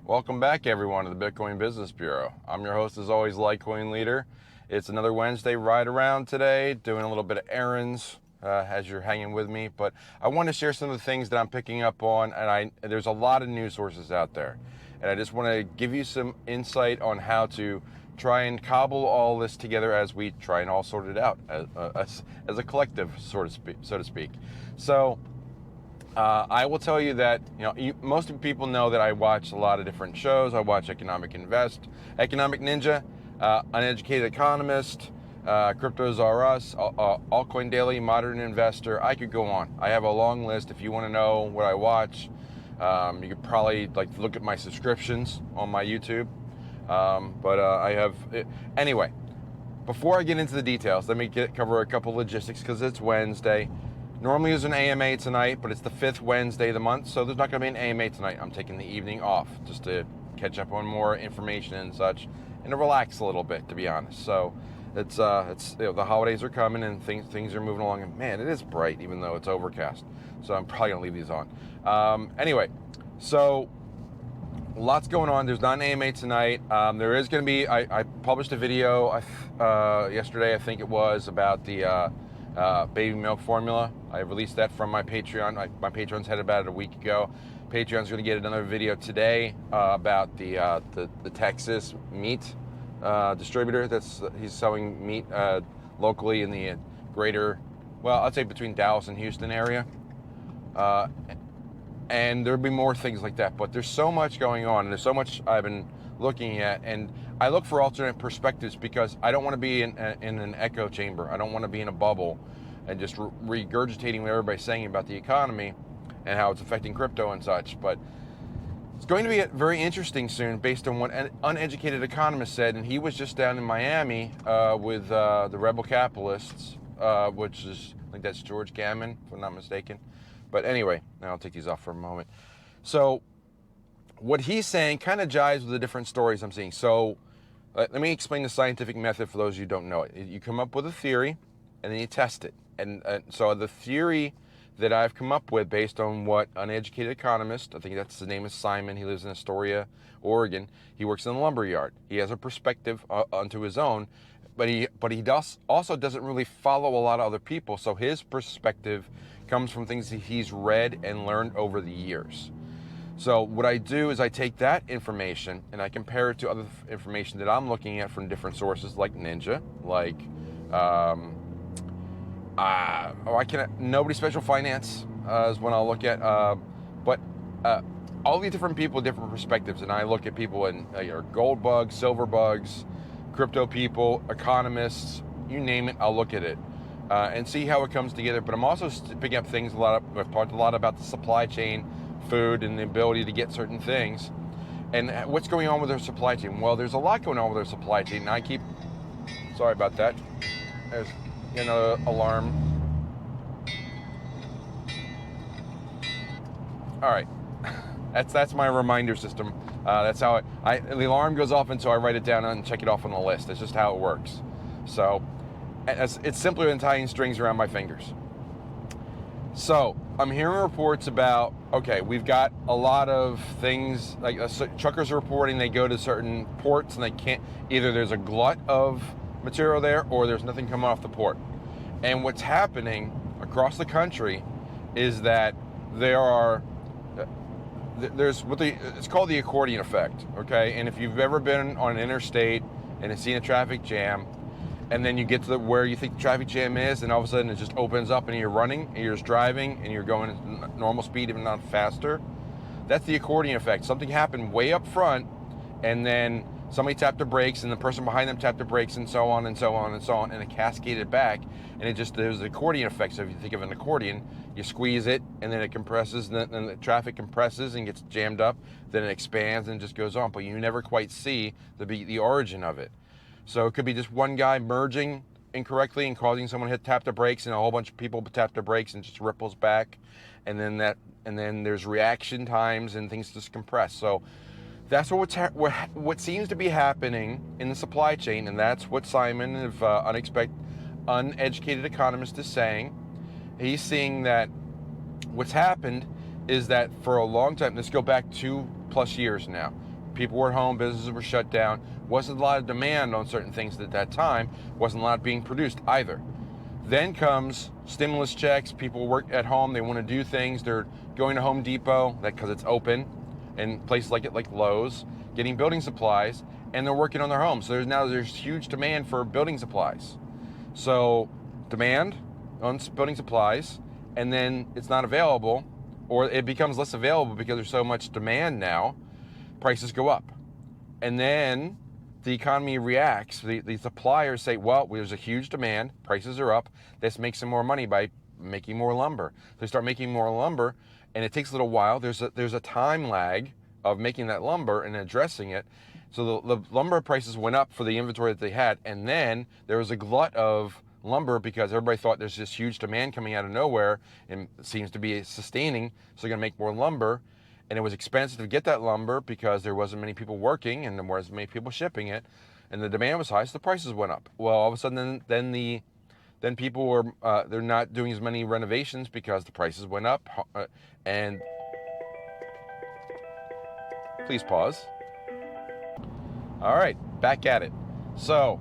Welcome back, everyone, to the Bitcoin Business Bureau. I'm your host, as always, LitecoinLeader. It's another Wednesday ride around today, doing a little bit of errands as you're hanging with me. But I want to share some of the things that I'm picking up on, and there's a lot of news sources out there. And I just want to give you some insight on how to try and cobble all this together as we try and all sort it out as a collective, so to speak. So I will tell you that most people know that I watch a lot of different shows. I watch Economic Ninja, Uneducated Economist, Cryptos R Us, Altcoin Daily, Modern Investor. I could go on. I have a long list. If you want to know what I watch, you could probably look at my subscriptions on my YouTube. I have anyway. Before I get into the details, let me cover a couple logistics because it's Wednesday. Normally there's an AMA tonight, but it's the 5th Wednesday of the month, so there's not going to be an AMA tonight. I'm taking the evening off just to catch up on more information and such, and to relax a little bit, to be honest. So it's the holidays are coming and things are moving along. And man, it is bright even though it's overcast. So I'm probably gonna leave these on. Anyway, so lots going on. There's not an AMA tonight. There is going to be. I published a video yesterday, I think it was, about the baby milk formula. I released that from my Patreon. My Patreon's had about it a week ago. Patreon's going to get another video today about the Texas meat distributor. He's selling meat locally in the greater, well, I'd say between Dallas and Houston area. And there'll be more things like that. But there's so much going on, and there's so much I've been looking at, and I look for alternate perspectives because I don't want to be in an echo chamber. I don't want to be in a bubble and just regurgitating what everybody's saying about the economy and how it's affecting crypto and such. But it's going to be very interesting soon based on what an uneducated economist said, and he was just down in Miami with the Rebel Capitalists, which is, I think that's George Gammon, if I'm not mistaken. But anyway, now I'll take these off for a moment. So what he's saying kind of jives with the different stories I'm seeing. So let me explain the scientific method for those of you who don't know it. You come up with a theory, and then you test it. And so the theory that I've come up with based on what Uneducated Economist, I think that's his name is Simon, he lives in Astoria, Oregon. He works in a lumber yard. He has a perspective onto his own, but he also doesn't really follow a lot of other people. So his perspective comes from things that he's read and learned over the years. So what I do is I take that information and I compare it to other information that I'm looking at from different sources, like Ninja, like Nobody Special Finance is one I'll look at, but all these different people, different perspectives, and I look at people in gold bugs, silver bugs, crypto people, economists, you name it, I'll look at it and see how it comes together. But I'm also picking up things I've talked a lot about the supply chain, food, and the ability to get certain things, and what's going on with our supply chain. Well, there's a lot going on with our supply chain, and sorry about that, there's another alarm. All right, that's my reminder system. That's how the alarm goes off, and so I write it down and check it off on the list. That's just how it works. So it's simpler than tying strings around my fingers. So I'm hearing reports about, okay, we've got a lot of things, like truckers are reporting they go to certain ports and they can't, either there's a glut of material there or there's nothing coming off the port. And what's happening across the country is that it's called the accordion effect, okay? And if you've ever been on an interstate and have seen a traffic jam, and then you get to where you think the traffic jam is, and all of a sudden it just opens up and you're running, and you're just driving, and you're going at normal speed, if not faster. That's the accordion effect. Something happened way up front, and then somebody tapped the brakes, and the person behind them tapped the brakes, and so on, and so on, and so on, and it cascaded back, and there's the accordion effect. So if you think of an accordion, you squeeze it, and then it compresses, and then the traffic compresses and gets jammed up, then it expands and just goes on, but you never quite see the origin of it. So it could be just one guy merging incorrectly and causing someone to tap the brakes, and a whole bunch of people tap the brakes and just ripples back, and then there's reaction times and things just compress. So that's what seems to be happening in the supply chain, and that's what Simon, of Uneducated Economist, is saying. He's seeing that what's happened is that for a long time, let's go back 2+ years now, people were at home, businesses were shut down, wasn't a lot of demand on certain things at that time, wasn't a lot being produced either. Then comes stimulus checks, people work at home, they want to do things, they're going to Home Depot, because it's open, and places like Lowe's, getting building supplies, and they're working on their homes. So there's huge demand for building supplies. So demand on building supplies, and then it's not available, or it becomes less available because there's so much demand now, prices go up. And then the economy reacts. The suppliers say, well, there's a huge demand, prices are up, let's make some more money by making more lumber. So they start making more lumber, and it takes a little while. There's a time lag of making that lumber and addressing it. So the lumber prices went up for the inventory that they had, and then there was a glut of lumber because everybody thought there's this huge demand coming out of nowhere and it seems to be sustaining, so they're gonna make more lumber. And it was expensive to get that lumber because there wasn't many people working and there wasn't many people shipping it, and the demand was high, so the prices went up. Well, all of a sudden, then people were they're not doing as many renovations because the prices went up. And please pause. All right, back at it. So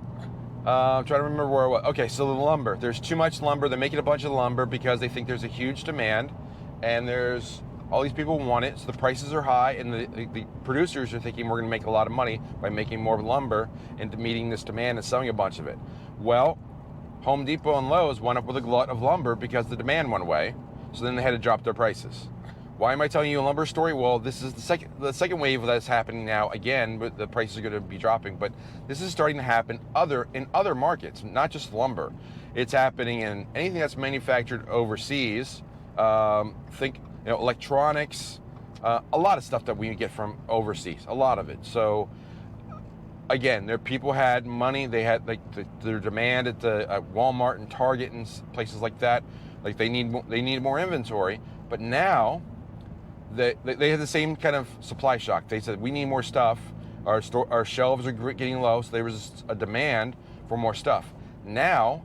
I'm trying to remember where I was. Okay, so the lumber. There's too much lumber. They're making a bunch of lumber because they think there's a huge demand, and there's all these people want it, so the prices are high, and the producers are thinking we're going to make a lot of money by making more lumber and meeting this demand and selling a bunch of it. Well, Home Depot and Lowe's went up with a glut of lumber because the demand went away, so then they had to drop their prices. Why am I telling you a lumber story? Well, this is the second wave that's happening now again, but the prices are going to be dropping. But this is starting to happen in other markets, not just lumber. It's happening in anything that's manufactured overseas. Think electronics, a lot of stuff that we get from overseas, a lot of it. So again, people had money, they had their demand at Walmart and Target and places like that. Like they need more inventory, but now they had the same kind of supply shock. They said we need more stuff. Our shelves are getting low, so there was a demand for more stuff. Now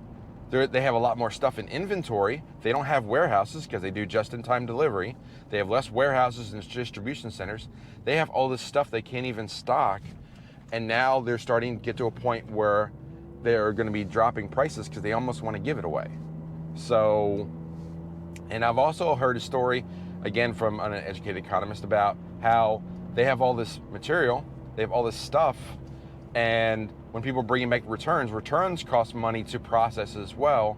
they have a lot more stuff in inventory. They don't have warehouses because they do just-in-time delivery. They have less warehouses and distribution centers. They have all this stuff they can't even stock, and now they're starting to get to a point where they're going to be dropping prices because they almost want to give it away. So, and I've also heard a story, again from an educated economist, about how they have all this material, they have all this stuff, and when people bring back returns cost money to process as well.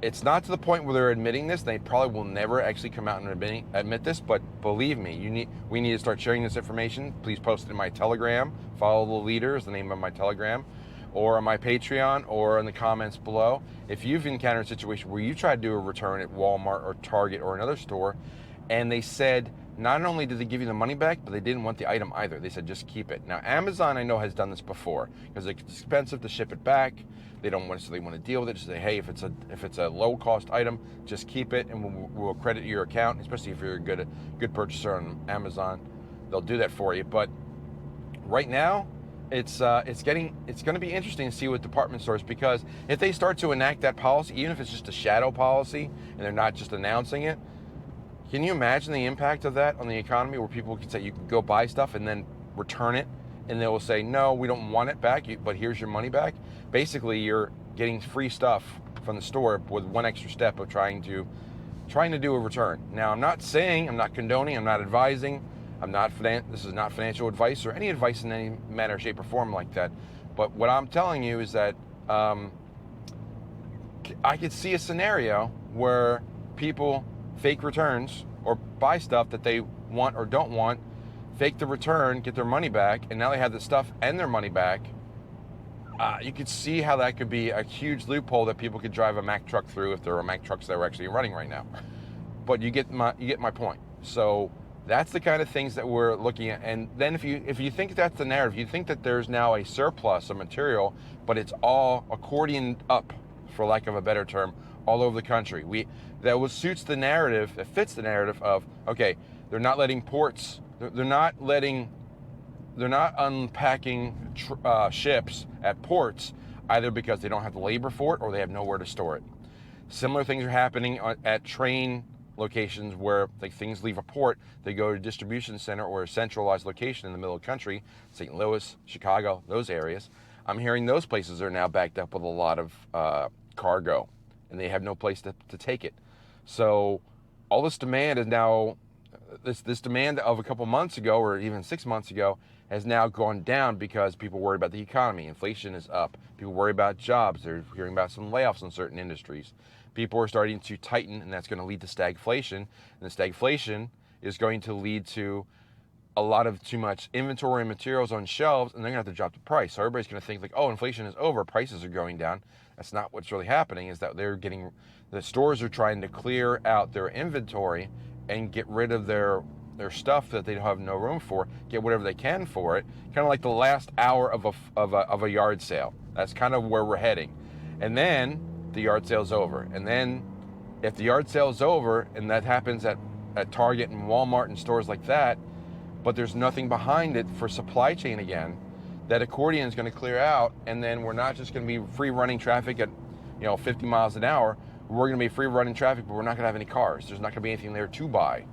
It's not to the point where they're admitting this. They probably will never actually come out and admit this, but believe me, we need to start sharing this information. Please post it in my Telegram. Follow the leader is the name of my Telegram, or on my Patreon, or in the comments below. If you've encountered a situation where you tried to do a return at Walmart or Target or another store, and they said, not only did they give you the money back, but they didn't want the item either. They said, just keep it. Now, Amazon, I know, has done this before because it's expensive to ship it back. They don't want to, so they want to deal with it. Just say, hey, if it's a low-cost item, just keep it, and we'll credit your account. Especially if you're a good purchaser on Amazon, they'll do that for you. But right now, it's going to be interesting to see with department stores, because if they start to enact that policy, even if it's just a shadow policy and they're not just announcing it, can you imagine the impact of that on the economy, where people can say you can go buy stuff and then return it, and they will say, no, we don't want it back, but here's your money back. Basically, you're getting free stuff from the store with one extra step of trying to do a return. Now, I'm not condoning, I'm not advising, this is not financial advice or any advice in any manner, shape, or form like that. But what I'm telling you is that I could see a scenario where people fake returns or buy stuff that they want or don't want, fake the return, get their money back, and now they have the stuff and their money back. You could see how that could be a huge loophole that people could drive a Mack truck through, if there were Mack trucks that were actually running right now. But you get my point. So that's the kind of things that we're looking at. And then if you think that's the narrative, you think that there's now a surplus of material, but it's all accordion up, for lack of a better term, all over the country. That suits the narrative, it fits the narrative of, okay, they're not letting ports, they're not unpacking ships at ports, either because they don't have the labor for it or they have nowhere to store it. Similar things are happening at train locations where like things leave a port, they go to a distribution center or a centralized location in the middle of the country, St. Louis, Chicago, those areas. I'm hearing those places are now backed up with a lot of cargo, and they have no place to take it. So all this demand is now, this demand of a couple months ago or even 6 months ago has now gone down because people worry about the economy. Inflation is up. People worry about jobs. They're hearing about some layoffs in certain industries. People are starting to tighten, and that's going to lead to stagflation. And the stagflation is going to lead to a lot of too much inventory and materials on shelves, and they're going to have to drop the price. So everybody's going to think like, oh, inflation is over, prices are going down. That's not what's really happening. Is that the stores are trying to clear out their inventory and get rid of their stuff that they have no room for, get whatever they can for it, kind of like the last hour of a yard sale. That's kind of where we're heading. And then the yard sale's over. And then if the yard sale's over, and that happens at Target and Walmart and stores like that, but there's nothing behind it for supply chain again, that Accordion is going to clear out, and then we're not just going to be free running traffic at 50 miles an hour. We're going to be free running traffic, but we're not going to have any cars. There's not going to be anything there to buy.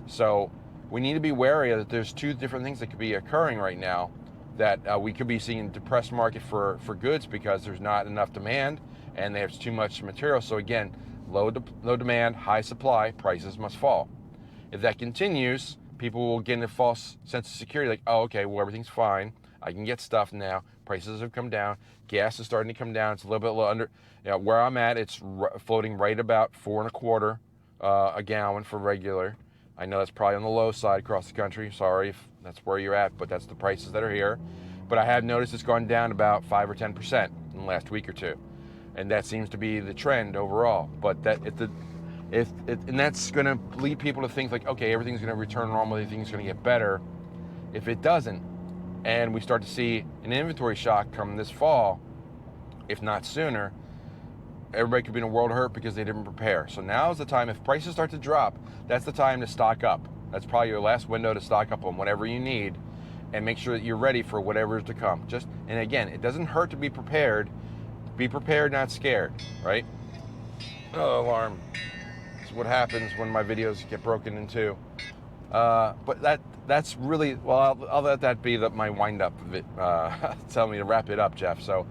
So we need to be wary that there's two different things that could be occurring right now, that we could be seeing a depressed market for goods because there's not enough demand and there's too much material. So again, low demand, high supply, prices must fall. If that continues, people will get a false sense of security, like, oh, okay, well, everything's fine. I can get stuff now. Prices have come down. Gas is starting to come down. It's a little bit under, where I'm at, it's floating right about $4.25 a gallon for regular. I know that's probably on the low side across the country. Sorry if that's where you're at, but that's the prices that are here. But I have noticed it's gone down about 5 or 10% in the last week or two. And that seems to be the trend overall. But and that's going to lead people to think like, okay, everything's going to return normal, everything's going to get better. If it doesn't, and we start to see an inventory shock come this fall, if not sooner, everybody could be in a world of hurt because they didn't prepare. So now's the time. If prices start to drop, that's the time to stock up. That's probably your last window to stock up on whatever you need, and make sure that you're ready for whatever is to come. And again, it doesn't hurt to be prepared. Be prepared, not scared, right? Oh, alarm. It's what happens when my videos get broken in two. But that's really, well, I'll let that be my wind-up of it. Tell me to wrap it up, Jeff. So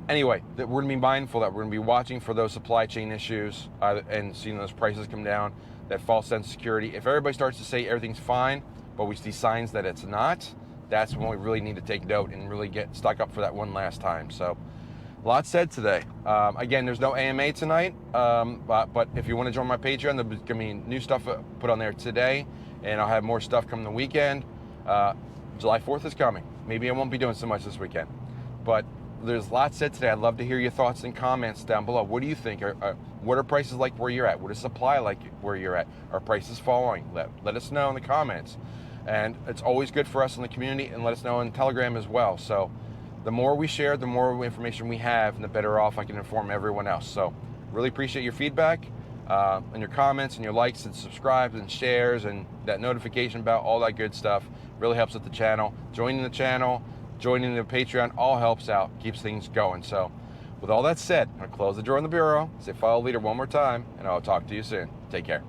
anyway, we're going to be mindful that we're going to be watching for those supply chain issues and seeing those prices come down, that false sense of security. If everybody starts to say everything's fine, but we see signs that it's not, that's when we really need to take note and really stock up for that one last time. So a lot said today. Again, there's no AMA tonight, but if you want to join my Patreon, there's going to be new stuff put on there today, and I'll have more stuff coming the weekend. July 4th is coming. Maybe I won't be doing so much this weekend, but there's lots said today. I'd love to hear your thoughts and comments down below. What do you think? What are prices like where you're at? What is supply like where you're at? Are prices falling? Let us know in the comments. And it's always good for us in the community, and let us know in Telegram as well. So the more we share, the more information we have, and the better off I can inform everyone else. So really appreciate your feedback and your comments and your likes and subscribes and shares and that notification bell, all that good stuff. Really helps with the channel. Joining the channel, joining the Patreon, all helps out, keeps things going. So with all that said, I'm going to close the door on the bureau, say follow leader one more time, and I'll talk to you soon. Take care.